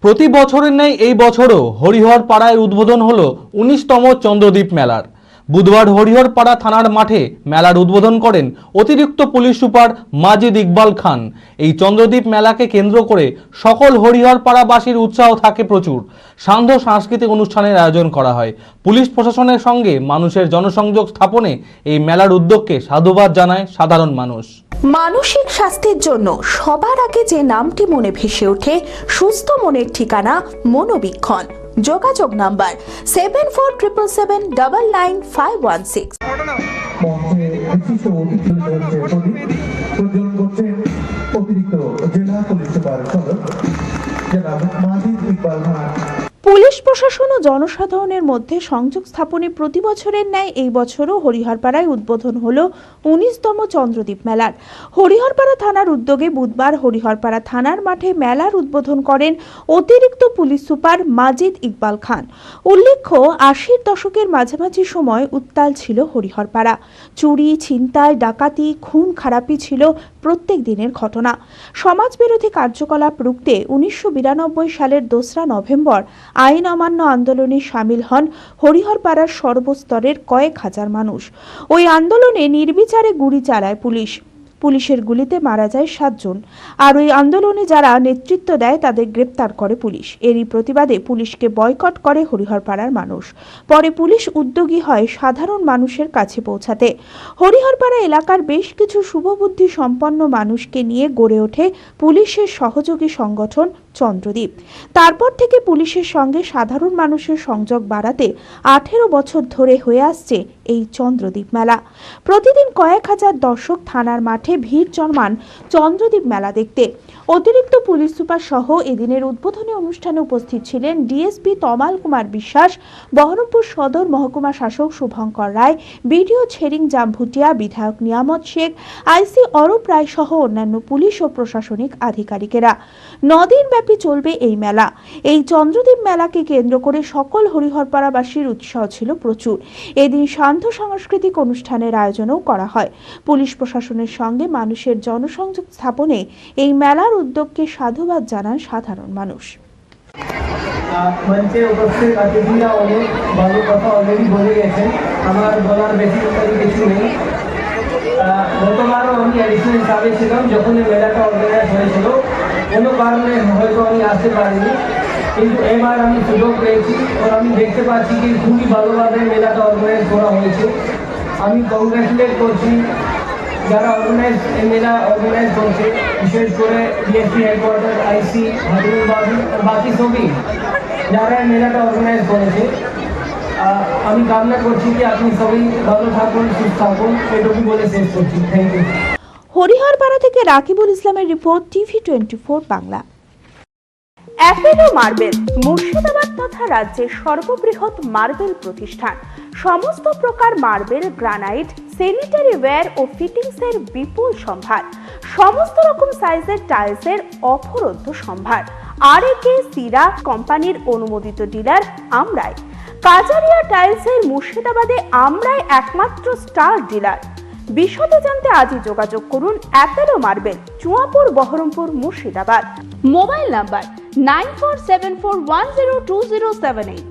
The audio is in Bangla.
প্রতি বছরের ন্যায় এই বছরও হরিহরপাড়ায় উদ্বোধন হলো ১৯তম চন্দ্রদ্বীপ মেলার। বুধবার হরিহরপাড়া থানার মাঠে মেলার উদ্বোধন করেন অতিরিক্ত পুলিশ সুপার মাজিদ ইকবাল খান। এই চন্দ্রদ্বীপ মেলাকে কেন্দ্র করে সকল হরিহরপাড়াবাসীর উৎসাহ থাকে প্রচুর। সান্ধ্য সাংস্কৃতিক অনুষ্ঠানের আয়োজন করা হয়। পুলিশ প্রশাসনের সঙ্গে মানুষের জনসংযোগ স্থাপনে এই মেলার উদ্যোগকে সাধুবাদ জানায় সাধারণ মানুষ। মানসিক স্বাস্থ্যের জন্য সবার আগে যে নামটি মনে ভেসে ওঠে, সুস্থ মনের ঠিকানা মনোবীক্ষণ। যোগাযোগ নাম্বার 7477799516। পুলিশ প্রশাসন ও জনসাধারণের মধ্যে সংযোগ স্থাপনে প্রতি বছরের ন্যায় এই বছরও হরিহরপাড়ায় উদ্বোধন হলো ১৯তম চন্দ্রদ্বীপ মেলার। হরিহরপাড়া থানার উদ্যোগে বুধবার হরিহরপাড়া থানার মাঠে মেলার উদ্বোধন করেন অতিরিক্ত পুলিশ সুপার মাজিদ ইকবাল খান। উল্লেখ্য, ৮০-র দশকের মাঝামাঝি সময় উত্তাল ছিল হরিহরপাড়া। চুরি, ছিনতাই, ডাকাতি, খুন খারাপি ছিল প্রত্যেক দিনের ঘটনা। সমাজবিরোধী কার্যকলাপ রুখতে ১৯৯২ সালের ২রা নভেম্বর আইন অমান্য আন্দোলনে সামিল হন হরিহরপাড়ার সর্বস্তরের কয়েক হাজার মানুষ। ওই আন্দোলনে নির্বিচারে গুলি চালায় পুলিশ। পুলিশের গুলিতে মারা যায় ৭ জন। আর ওই আন্দোলনে যারা নেতৃত্ব দেয় তাদের গ্রেপ্তার করে পুলিশ। এরই প্রতিবাদে পুলিশকে বয়কট করে হরিহরপাড়ার মানুষ। পরে পুলিশ উদ্যোগী হয় সাধারণ মানুষের কাছে পৌঁছাতে। হরিহরপাড়া এলাকার বেশ কিছু শুভবুদ্ধি সম্পন্ন মানুষকে নিয়ে গড়ে ওঠে পুলিশের সহযোগী সংগঠন চন্দ্রদ্বীপ। তারপর থেকে পুলিশের সঙ্গে সাধারণ মানুষের সংযোগ বাড়াতে ১৮ বছর ধরে হয়ে আসছে এই চন্দ্রদ্বীপ মেলা। প্রতিদিন কয়েক হাজার দর্শক থানার মাঠে ভিড় জমান চন্দ্রদ্বীপ মেলা দেখতে। অতিরিক্ত পুলিশ সুপার সহ এদিনের উদ্বোধনী অনুষ্ঠানে উপস্থিত ছিলেন ডিএসপি তমাল কুমার বিশ্বাস, বহরমপুর সদর মহকুমা শাসক শুভঙ্কর রায়, বিডিও ছেরিং জামভুটিয়া, বিধায়ক নিয়ামত শেখ, আইসি অরূপ রায় সহ অন্যান্য পুলিশ ও প্রশাসনিক আধিকারিকেরা। ৯ দিন ব্যাপী চলবে এই মেলা। এই চন্দ্রদ্বীপ মেলাকে কেন্দ্র করে সকল হরিহরপাড়াবাসীর উৎসাহ ছিল প্রচুর। এদিন সান্ধ্য সাংস্কৃতিক অনুষ্ঠানের আয়োজনও করা হয়। পুলিশ প্রশাসনের সঙ্গে মানুষের জনসংযোগ স্থাপনে এই মেলার উদ্যোগকে সাধুবাদ জানান সাধারণ মানুষ। মঞ্চে উপস্থিত অতিথিরা অনেক ভালো কথা অলরেডি বলে গেছেন, আমার বলার বেশি কিছু নেই। গতবারও আমি অ্যাডিশনাল হিসাবে ছিলাম যখন এই মেলাটা অর্গানাইজ হয়েছিল। কোনো কারণে হয়তো আমি আসতে পারিনি, কিন্তু এবার আমি সুযোগ পেয়েছি এবং আমি দেখতে পাচ্ছি কি খুবই ভালোভাবে মেলাটা অর্গানাইজ করা হয়েছে। আমি কংগ্রেচুলেট করছি যারা এই মেলা অর্গানাইজ করছে, বিশেষ করে ডিএসপি হেডকোয়ার্টার, আইসি, হাবিবুল বাকি সবই যারা এই মেলাটা অর্গানাইজ করেছে। আমি কামনা করছি যে আপনি সবাই ভালো থাকুন, সুস্থ থাকুন, এটুকু বলে শেষ করছি। Thank you. হরিহরপাড়া থেকে রাকিবুল ইসলামের report, TV24 Bangla. Apollo marble Murshidabad তথা রাজ্যের সর্ববৃহৎ মার্বেল প্রতিষ্ঠান। সমস্ত প্রকার মার্বেল, গ্রানাইট, স্যানিটারি ওয়্যার ও ফিটিংসের বিপুল সম্ভার। সমস্ত রকম সাইজের টাইলসের অফুরন্ত সম্ভার। আর.এ.কে সিরা কোম্পানির অনুমোদিত ডিলার আমরাই। কাজারিয়া টাইলসের মুর্শিদাবাদে আমরাই একমাত্র স্টার ডিলার। বিশদে জানতে আজই যোগাযোগ করুন Apollo marble, Chuapur, Baharampur, Murshidabad. Mobile number 9474102078।